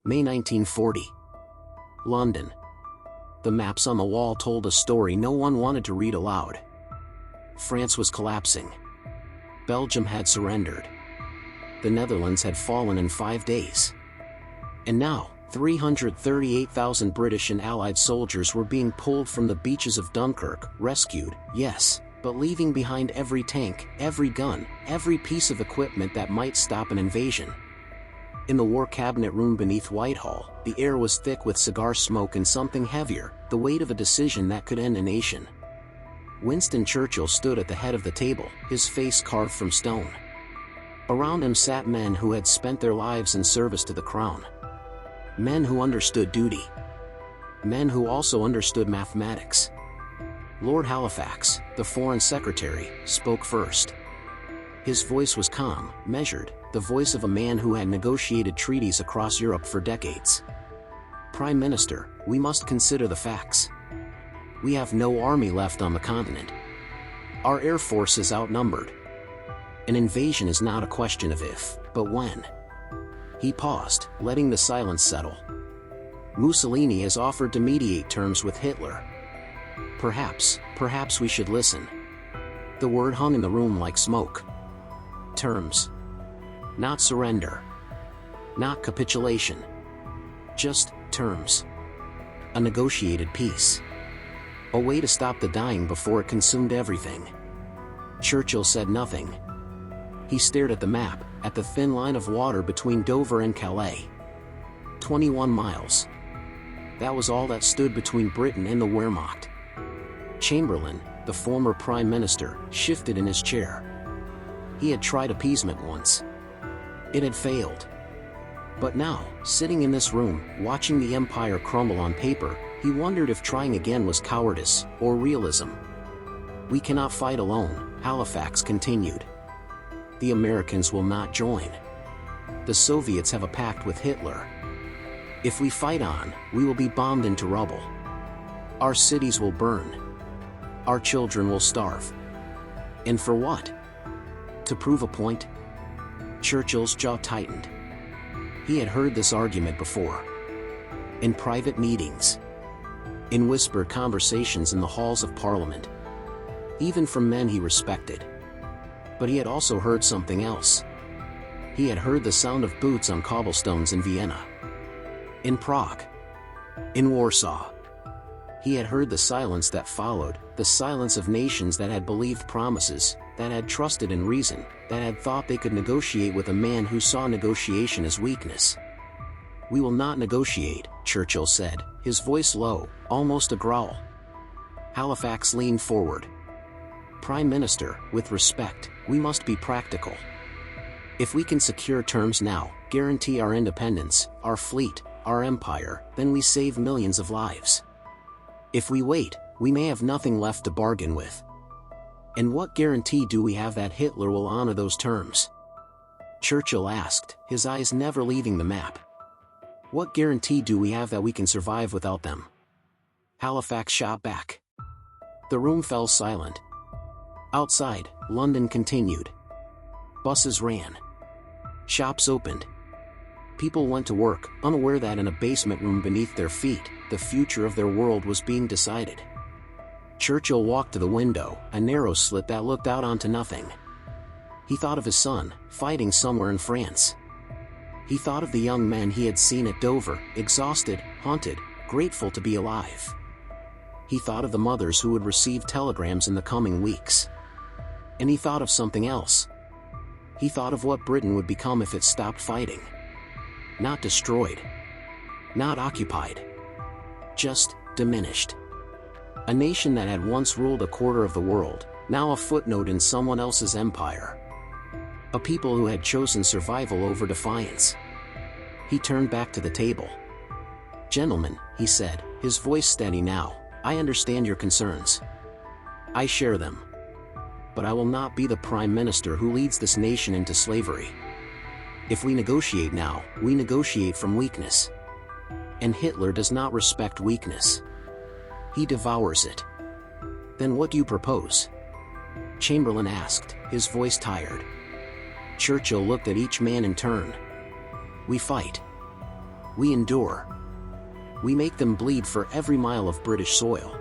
May 1940. London. The maps on the wall told a story no one wanted to read aloud. France was collapsing. Belgium had surrendered. The Netherlands had fallen in 5 days. And now, 338,000 British and Allied soldiers were being pulled from the beaches of Dunkirk, rescued, yes, but leaving behind every tank, every gun, every piece of equipment that might stop an invasion. In the War Cabinet room beneath Whitehall, the air was thick with cigar smoke and something heavier, the weight of a decision that could end a nation. Winston Churchill stood at the head of the table, his face carved from stone. Around him sat men who had spent their lives in service to the crown. Men who understood duty. Men who also understood mathematics. Lord Halifax, the Foreign Secretary, spoke first. His voice was calm, measured, the voice of a man who had negotiated treaties across Europe for decades. Prime Minister, we must consider the facts. We have no army left on the continent. Our air force is outnumbered. An invasion is not a question of if, but when. He paused, letting the silence settle. Mussolini has offered to mediate terms with Hitler. Perhaps we should listen. The word hung in the room like smoke. Terms. Not surrender. Not capitulation. Just terms. A negotiated peace. A way to stop the dying before it consumed everything. Churchill said nothing. He stared at the map, at the thin line of water between Dover and Calais. 21 miles. That was all that stood between Britain and the Wehrmacht. Chamberlain, the former Prime Minister, shifted in his chair. He had tried appeasement once. It had failed. But now, sitting in this room, watching the empire crumble on paper, he wondered if trying again was cowardice or realism. We cannot fight alone, Halifax continued. The Americans will not join. The Soviets have a pact with Hitler. If we fight on, we will be bombed into rubble. Our cities will burn. Our children will starve. And for what? To prove a point? Churchill's jaw tightened. He had heard this argument before. In private meetings. In whispered conversations in the halls of Parliament. Even from men he respected. But he had also heard something else. He had heard the sound of boots on cobblestones in Vienna. In Prague. In Warsaw. He had heard the silence that followed, the silence of nations that had believed promises, that had trusted in reason, that had thought they could negotiate with a man who saw negotiation as weakness. We will not negotiate, Churchill said, his voice low, almost a growl. Halifax leaned forward. Prime Minister, with respect, we must be practical. If we can secure terms now, guarantee our independence, our fleet, our empire, then we save millions of lives. If we wait, we may have nothing left to bargain with. And what guarantee do we have that Hitler will honor those terms? Churchill asked, his eyes never leaving the map. What guarantee do we have that we can survive without them? Halifax shot back. The room fell silent. Outside, London continued. Buses ran. Shops opened. People went to work, unaware that in a basement room beneath their feet, the future of their world was being decided. Churchill walked to the window, a narrow slit that looked out onto nothing. He thought of his son, fighting somewhere in France. He thought of the young men he had seen at Dover, exhausted, haunted, grateful to be alive. He thought of the mothers who would receive telegrams in the coming weeks. And he thought of something else. He thought of what Britain would become if it stopped fighting. Not destroyed. Not occupied. Just diminished. A nation that had once ruled a quarter of the world, now a footnote in someone else's empire. A people who had chosen survival over defiance. He turned back to the table. Gentlemen, he said, his voice steady now, I understand your concerns. I share them. But I will not be the Prime Minister who leads this nation into slavery. If we negotiate now, we negotiate from weakness. And Hitler does not respect weakness. He devours it. Then what do you propose? Chamberlain asked, his voice tired. Churchill looked at each man in turn. We fight. We endure. We make them bleed for every mile of British soil.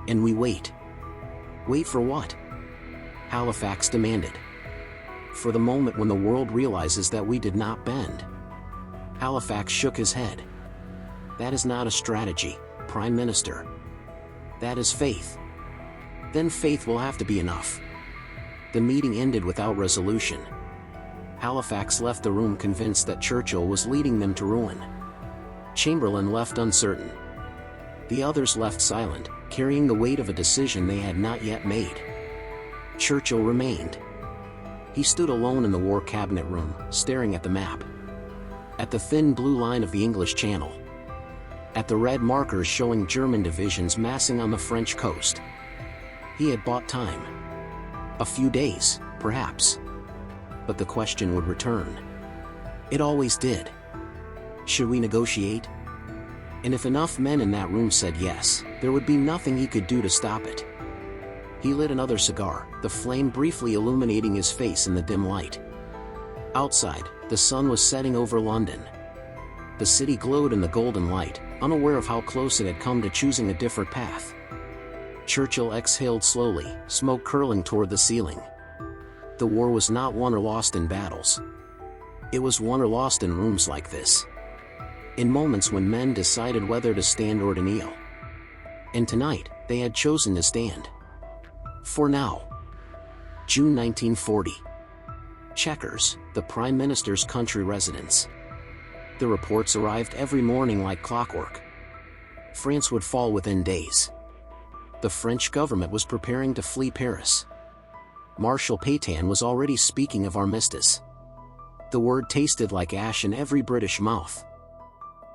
And we wait. Wait for what? Halifax demanded. For the moment when the world realizes that we did not bend. Halifax shook his head. That is not a strategy, Prime Minister. That is faith. Then faith will have to be enough. The meeting ended without resolution. Halifax left the room convinced that Churchill was leading them to ruin. Chamberlain left uncertain. The others left silent, carrying the weight of a decision they had not yet made. Churchill remained. He stood alone in the War Cabinet room, staring at the map. At the thin blue line of the English Channel. At the red markers showing German divisions massing on the French coast. He had bought time. A few days, perhaps. But the question would return. It always did. Should we negotiate? And if enough men in that room said yes, there would be nothing he could do to stop it. He lit another cigar, the flame briefly illuminating his face in the dim light. Outside, the sun was setting over London. The city glowed in the golden light, unaware of how close it had come to choosing a different path. Churchill exhaled slowly, smoke curling toward the ceiling. The war was not won or lost in battles. It was won or lost in rooms like this. In moments when men decided whether to stand or to kneel. And tonight, they had chosen to stand. For now. June 1940. Chequers, the Prime Minister's country residence. The reports arrived every morning like clockwork. France would fall within days. The French government was preparing to flee Paris. Marshal Pétain was already speaking of armistice. The word tasted like ash in every British mouth.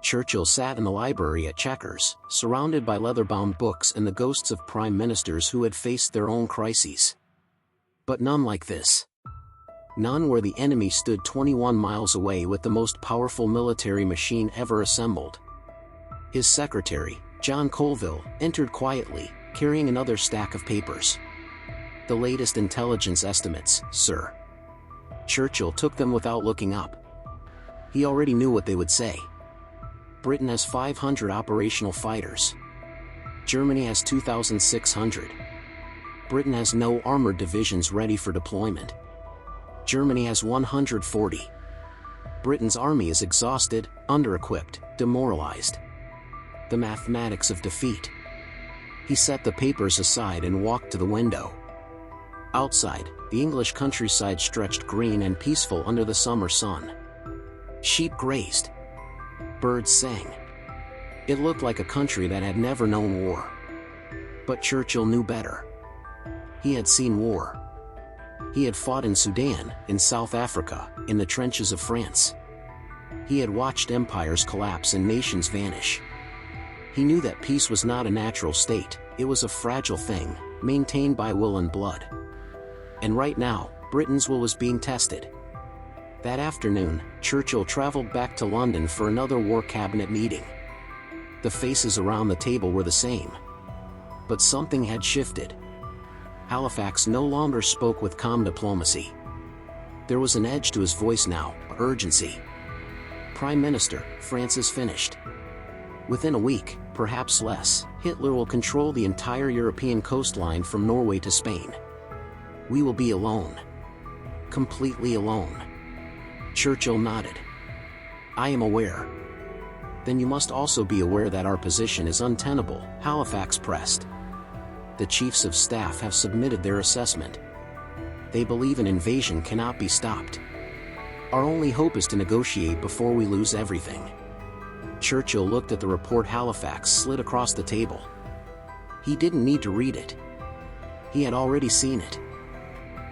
Churchill sat in the library at Chequers, surrounded by leather-bound books and the ghosts of prime ministers who had faced their own crises. But none like this. None where the enemy stood 21 miles away with the most powerful military machine ever assembled. His secretary, John Colville, entered quietly, carrying another stack of papers. The latest intelligence estimates, sir. Churchill took them without looking up. He already knew what they would say. Britain has 500 operational fighters. Germany has 2,600. Britain has no armored divisions ready for deployment. Germany has 140. Britain's army is exhausted, under-equipped, demoralized. The mathematics of defeat. He set the papers aside and walked to the window. Outside, the English countryside stretched green and peaceful under the summer sun. Sheep grazed. Birds sang. It looked like a country that had never known war. But Churchill knew better. He had seen war. He had fought in Sudan, in South Africa, in the trenches of France. He had watched empires collapse and nations vanish. He knew that peace was not a natural state, it was a fragile thing, maintained by will and blood. And right now, Britain's will was being tested. That afternoon, Churchill traveled back to London for another War Cabinet meeting. The faces around the table were the same. But something had shifted. Halifax no longer spoke with calm diplomacy. There was an edge to his voice now, urgency. Prime Minister, France is finished. Within a week, perhaps less, Hitler will control the entire European coastline from Norway to Spain. We will be alone. Completely alone. Churchill nodded. I am aware. Then you must also be aware that our position is untenable, Halifax pressed. The chiefs of staff have submitted their assessment. They believe an invasion cannot be stopped. Our only hope is to negotiate before we lose everything. Churchill looked at the report Halifax slid across the table. He didn't need to read it. He had already seen it.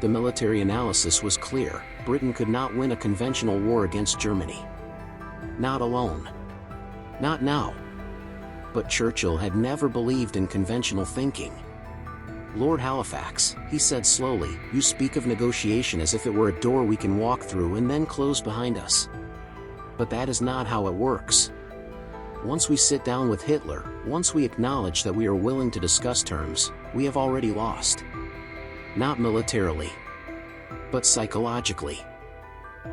The military analysis was clear. Britain could not win a conventional war against Germany. Not alone. Not now. But Churchill had never believed in conventional thinking. Lord Halifax, he said slowly, you speak of negotiation as if it were a door we can walk through and then close behind us. But that is not how it works. Once we sit down with Hitler, once we acknowledge that we are willing to discuss terms, we have already lost. Not militarily, but psychologically.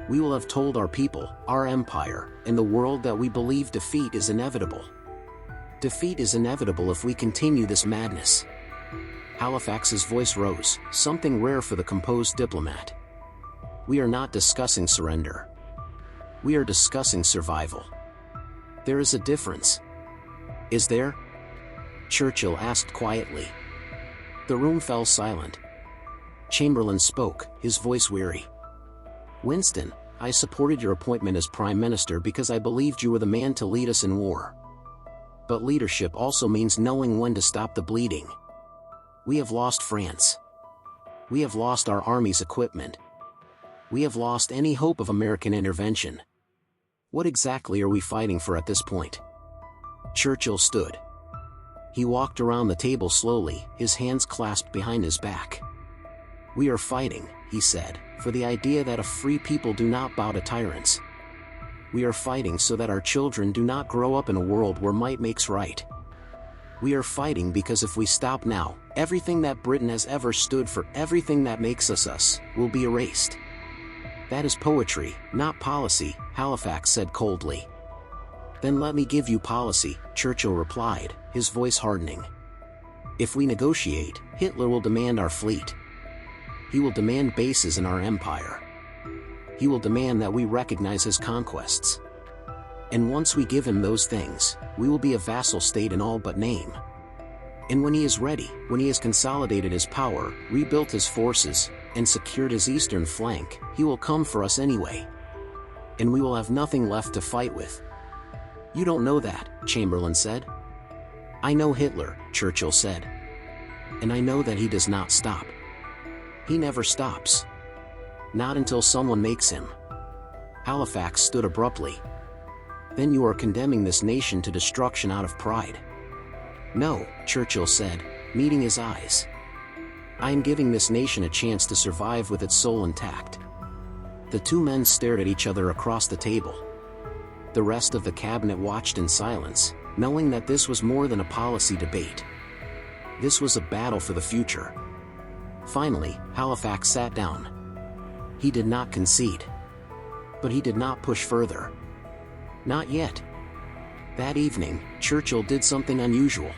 We will have told our people, our empire, and the world that we believe defeat is inevitable. Defeat is inevitable if we continue this madness. Halifax's voice rose, something rare for the composed diplomat. We are not discussing surrender. We are discussing survival. There is a difference. Is there? Churchill asked quietly. The room fell silent. Chamberlain spoke, his voice weary. Winston, I supported your appointment as Prime Minister because I believed you were the man to lead us in war. But leadership also means knowing when to stop the bleeding. We have lost France. We have lost our army's equipment. We have lost any hope of American intervention. What exactly are we fighting for at this point? Churchill stood. He walked around the table slowly, his hands clasped behind his back. We are fighting, he said, for the idea that a free people do not bow to tyrants. We are fighting so that our children do not grow up in a world where might makes right. We are fighting because if we stop now, everything that Britain has ever stood for, everything that makes us us, will be erased. That is poetry, not policy, Halifax said coldly. Then let me give you policy, Churchill replied, his voice hardening. If we negotiate, Hitler will demand our fleet. He will demand bases in our empire. He will demand that we recognize his conquests. And once we give him those things, we will be a vassal state in all but name. And when he is ready, when he has consolidated his power, rebuilt his forces, and secured his eastern flank, he will come for us anyway. And we will have nothing left to fight with. You don't know that, Chamberlain said. I know Hitler, Churchill said. And I know that he does not stop. He never stops. Not until someone makes him. Halifax stood abruptly. Then you are condemning this nation to destruction out of pride. No, Churchill said, meeting his eyes. I am giving this nation a chance to survive with its soul intact. The two men stared at each other across the table. The rest of the cabinet watched in silence, knowing that this was more than a policy debate. This was a battle for the future. Finally, Halifax sat down. He did not concede. But he did not push further. Not yet. That evening, Churchill did something unusual.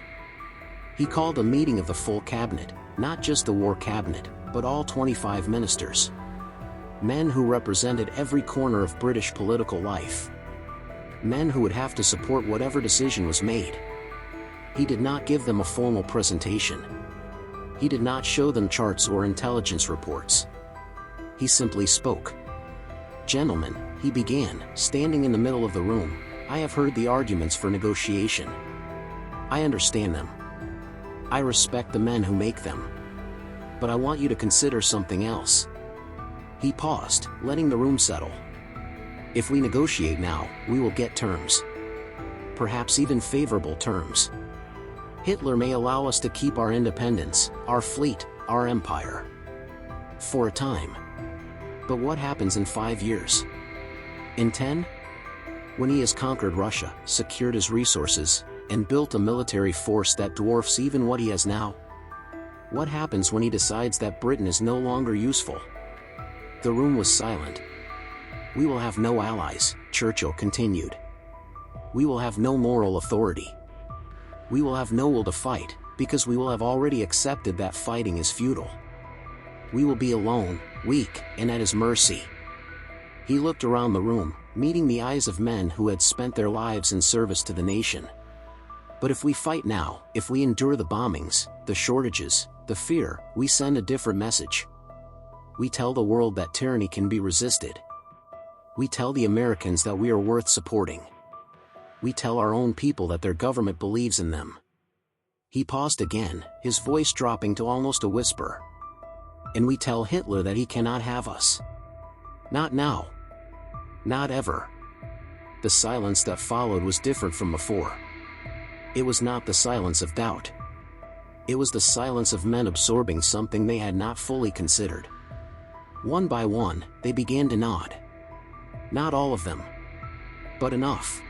He called a meeting of the full cabinet, not just the war cabinet, but all 25 ministers. Men who represented every corner of British political life. Men who would have to support whatever decision was made. He did not give them a formal presentation. He did not show them charts or intelligence reports. He simply spoke. Gentlemen, he began, standing in the middle of the room, I have heard the arguments for negotiation. I understand them. I respect the men who make them. But I want you to consider something else. He paused, letting the room settle. If we negotiate now, we will get terms. Perhaps even favorable terms. Hitler may allow us to keep our independence, our fleet, our empire. For a time. But what happens in 5 years? In 10? When he has conquered Russia, secured his resources, and built a military force that dwarfs even what he has now? What happens when he decides that Britain is no longer useful? The room was silent. We will have no allies, Churchill continued. We will have no moral authority. We will have no will to fight, because we will have already accepted that fighting is futile. We will be alone, weak, and at his mercy. He looked around the room, meeting the eyes of men who had spent their lives in service to the nation. But if we fight now, if we endure the bombings, the shortages, the fear, we send a different message. We tell the world that tyranny can be resisted. We tell the Americans that we are worth supporting. We tell our own people that their government believes in them. He paused again, his voice dropping to almost a whisper. And we tell Hitler that he cannot have us. Not now. Not ever. The silence that followed was different from before. It was not the silence of doubt. It was the silence of men absorbing something they had not fully considered. One by one, they began to nod. Not all of them. But enough.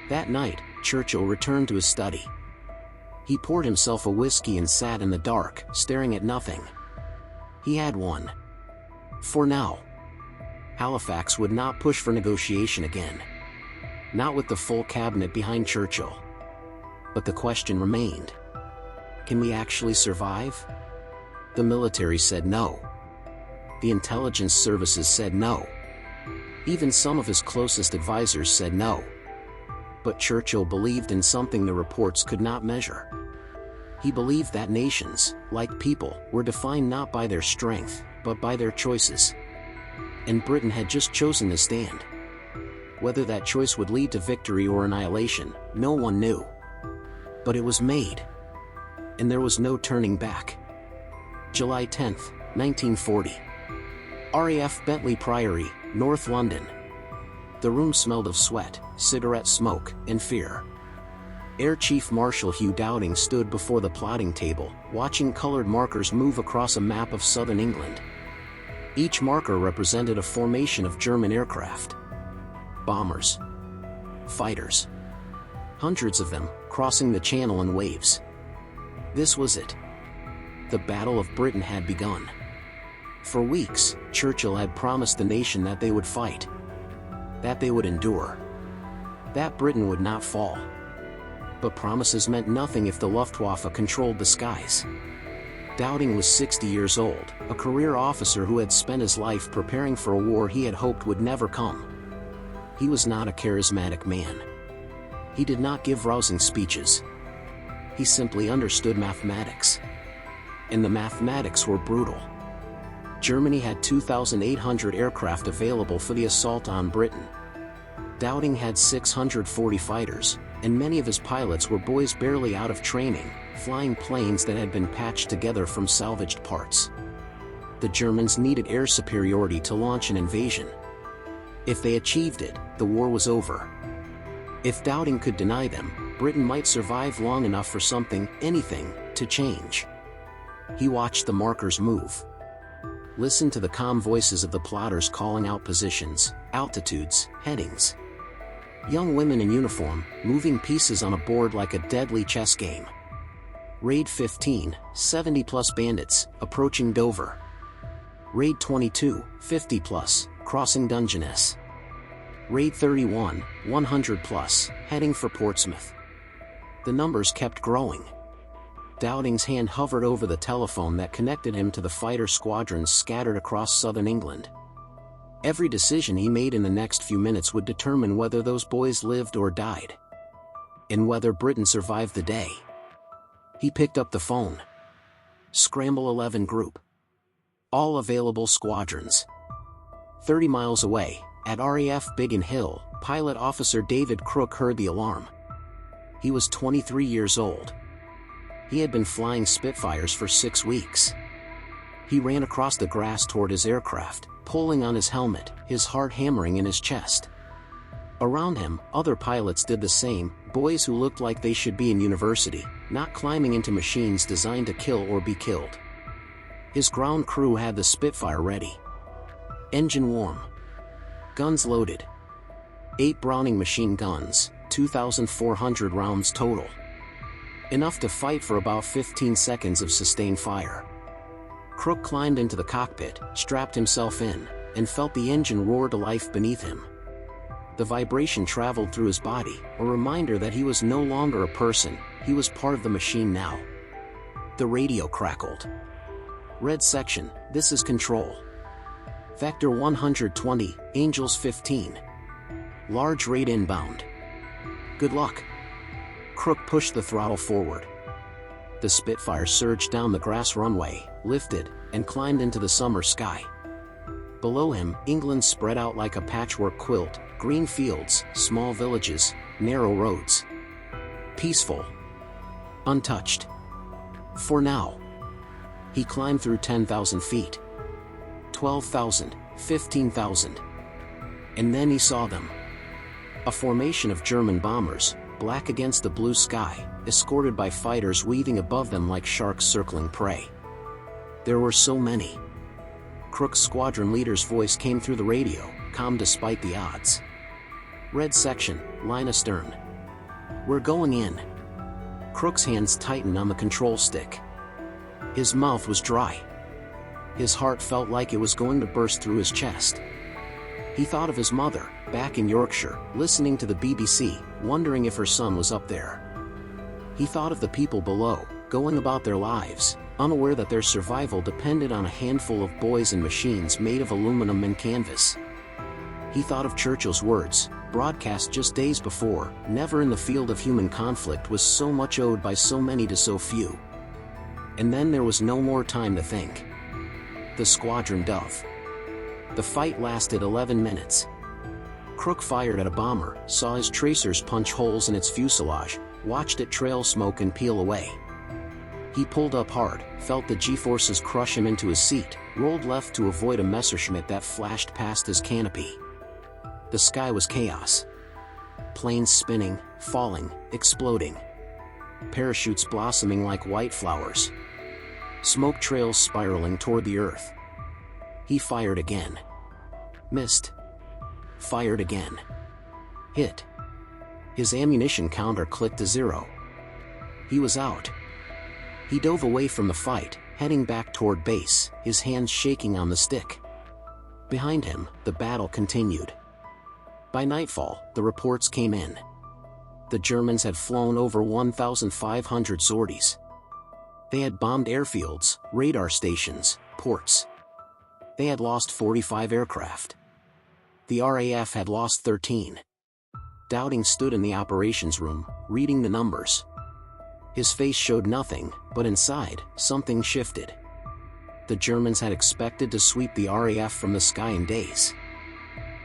That night, Churchill returned to his study. He poured himself a whiskey and sat in the dark, staring at nothing. He had won. For now. Halifax would not push for negotiation again. Not with the full cabinet behind Churchill. But the question remained. Can we actually survive? The military said no. The intelligence services said no. Even some of his closest advisors said no. But Churchill believed in something the reports could not measure. He believed that nations, like people, were defined not by their strength, but by their choices. And Britain had just chosen to stand. Whether that choice would lead to victory or annihilation, no one knew. But it was made. And there was no turning back. July 10, 1940. RAF Bentley Priory, North London. The room smelled of sweat, cigarette smoke, and fear. Air Chief Marshal Hugh Dowding stood before the plotting table, watching colored markers move across a map of southern England. Each marker represented a formation of German aircraft. Bombers. Fighters. Hundreds of them, crossing the channel in waves. This was it. The Battle of Britain had begun. For weeks, Churchill had promised the nation that they would fight. That they would endure. That Britain would not fall. But promises meant nothing if the Luftwaffe controlled the skies. Dowding was 60 years old, a career officer who had spent his life preparing for a war he had hoped would never come. He was not a charismatic man. He did not give rousing speeches. He simply understood mathematics. And the mathematics were brutal. Germany had 2,800 aircraft available for the assault on Britain. Dowding had 640 fighters, and many of his pilots were boys barely out of training, flying planes that had been patched together from salvaged parts. The Germans needed air superiority to launch an invasion. If they achieved it, the war was over. If Dowding could deny them, Britain might survive long enough for something, anything, to change. He watched the markers move. Listened to the calm voices of the plotters calling out positions, altitudes, headings. Young women in uniform, moving pieces on a board like a deadly chess game. Raid 15, 70-plus bandits, approaching Dover. Raid 22, 50-plus, crossing Dungeness. Raid 31, 100-plus, heading for Portsmouth. The numbers kept growing. Dowding's hand hovered over the telephone that connected him to the fighter squadrons scattered across southern England. Every decision he made in the next few minutes would determine whether those boys lived or died. And whether Britain survived the day. He picked up the phone. Scramble 11 Group. All available squadrons. 30 miles away, at RAF Biggin Hill, Pilot Officer David Crook heard the alarm. He was 23 years old. He had been flying Spitfires for 6 weeks. He ran across the grass toward his aircraft, pulling on his helmet, his heart hammering in his chest. Around him, other pilots did the same, boys who looked like they should be in university, not climbing into machines designed to kill or be killed. His ground crew had the Spitfire ready. Engine warm. Guns loaded. 8 Browning machine guns, 2,400 rounds total. Enough to fight for about 15 seconds of sustained fire. Crook climbed into the cockpit, strapped himself in, and felt the engine roar to life beneath him. The vibration traveled through his body, a reminder that he was no longer a person, he was part of the machine now. The radio crackled. Red section, this is control. Vector 120, Angels 15. Large raid inbound. Good luck. Crook pushed the throttle forward. The Spitfire surged down the grass runway, lifted, and climbed into the summer sky. Below him, England spread out like a patchwork quilt, green fields, small villages, narrow roads. Peaceful. Untouched. For now. He climbed through 10,000 feet. 12,000, 15,000. And then he saw them. A formation of German bombers, black against the blue sky, escorted by fighters weaving above them like sharks circling prey. There were so many. Crook's squadron leader's voice came through the radio, calm despite the odds. Red section, line astern. We're going in. Crook's hands tightened on the control stick. His mouth was dry. His heart felt like it was going to burst through his chest. He thought of his mother, back in Yorkshire, listening to the BBC, wondering if her son was up there. He thought of the people below, going about their lives, unaware that their survival depended on a handful of boys and machines made of aluminum and canvas. He thought of Churchill's words, broadcast just days before, "Never in the field of human conflict was so much owed by so many to so few." And then there was no more time to think. The squadron dove. The fight lasted 11 minutes. Crook fired at a bomber, saw his tracers punch holes in its fuselage, watched it trail smoke and peel away. He pulled up hard, felt the G-forces crush him into his seat, rolled left to avoid a Messerschmitt that flashed past his canopy. The sky was chaos. Planes spinning, falling, exploding. Parachutes blossoming like white flowers. Smoke trails spiraling toward the earth. He fired again. Missed. Fired again. Hit. His ammunition counter clicked to 0. He was out. He dove away from the fight, heading back toward base, his hands shaking on the stick. Behind him, the battle continued. By nightfall, the reports came in. The Germans had flown over 1,500 sorties. They had bombed airfields, radar stations, ports. They had lost 45 aircraft. The RAF had lost 13. Dowding stood in the operations room, reading the numbers. His face showed nothing, but inside, something shifted. The Germans had expected to sweep the RAF from the sky in days.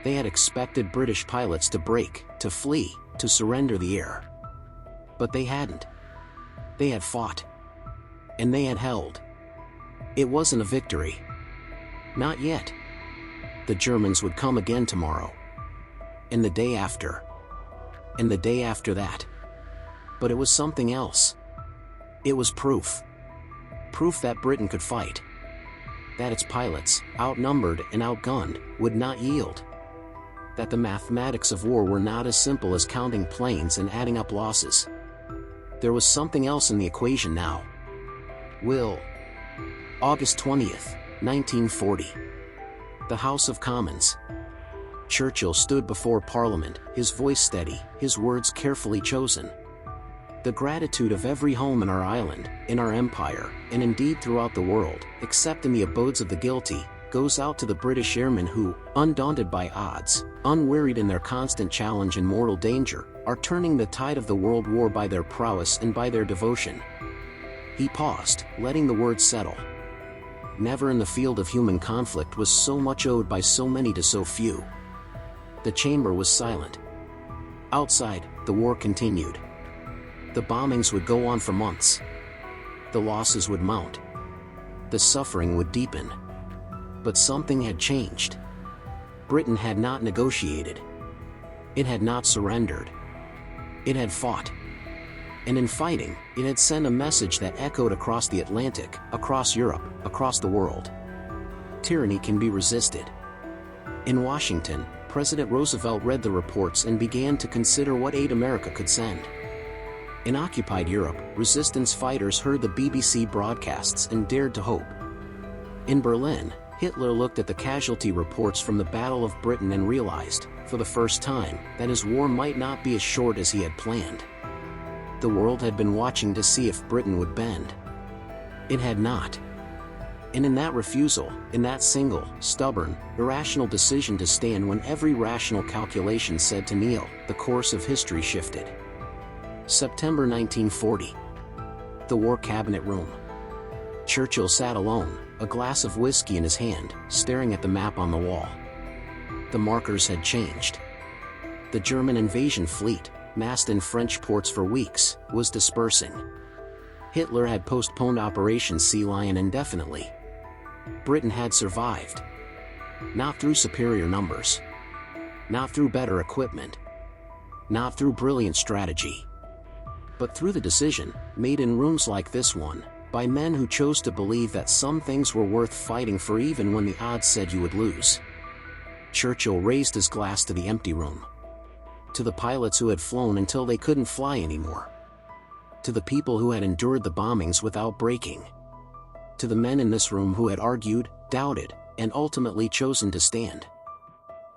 They had expected British pilots to break, to flee, to surrender the air. But they hadn't. They had fought. And they had held. It wasn't a victory. Not yet. The Germans would come again tomorrow. And the day after. And the day after that. But it was something else. It was proof. Proof that Britain could fight. That its pilots, outnumbered and outgunned, would not yield. That the mathematics of war were not as simple as counting planes and adding up losses. There was something else in the equation now. Will. August 20th, 1940. The House of Commons. Churchill stood before Parliament, his voice steady, his words carefully chosen. The gratitude of every home in our island, in our empire, and indeed throughout the world, except in the abodes of the guilty, goes out to the British airmen who, undaunted by odds, unwearied in their constant challenge and mortal danger, are turning the tide of the world war by their prowess and by their devotion. He paused, letting the words settle. Never in the field of human conflict was so much owed by so many to so few. The chamber was silent. Outside, the war continued. The bombings would go on for months. The losses would mount. The suffering would deepen. But something had changed. Britain had not negotiated. It had not surrendered. It had fought. And in fighting, it had sent a message that echoed across the Atlantic, across Europe, across the world. Tyranny can be resisted. In Washington, President Roosevelt read the reports and began to consider what aid America could send. In occupied Europe, resistance fighters heard the BBC broadcasts and dared to hope. In Berlin, Hitler looked at the casualty reports from the Battle of Britain and realized, for the first time, that his war might not be as short as he had planned. The world had been watching to see if Britain would bend. It had not. And in that refusal, in that single, stubborn, irrational decision to stand when every rational calculation said to kneel, the course of history shifted. September 1940. The War Cabinet Room. Churchill sat alone, a glass of whiskey in his hand, staring at the map on the wall. The markers had changed. The German invasion fleet, massed in French ports for weeks, was dispersing. Hitler had postponed Operation Sea Lion indefinitely. Britain had survived. Not through superior numbers. Not through better equipment. Not through brilliant strategy. But through the decision, made in rooms like this one, by men who chose to believe that some things were worth fighting for even when the odds said you would lose. Churchill raised his glass to the empty room. To the pilots who had flown until they couldn't fly anymore. To the people who had endured the bombings without breaking. To the men in this room who had argued, doubted, and ultimately chosen to stand.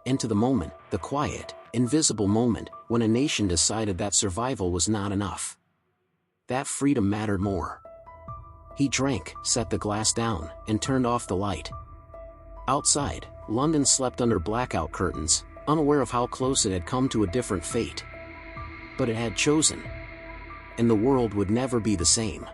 into the moment, the quiet, invisible moment, when a nation decided that survival was not enough. That freedom mattered more. He drank, set the glass down, and turned off the light. Outside, London slept under blackout curtains, unaware of how close it had come to a different fate. But it had chosen. And the world would never be the same.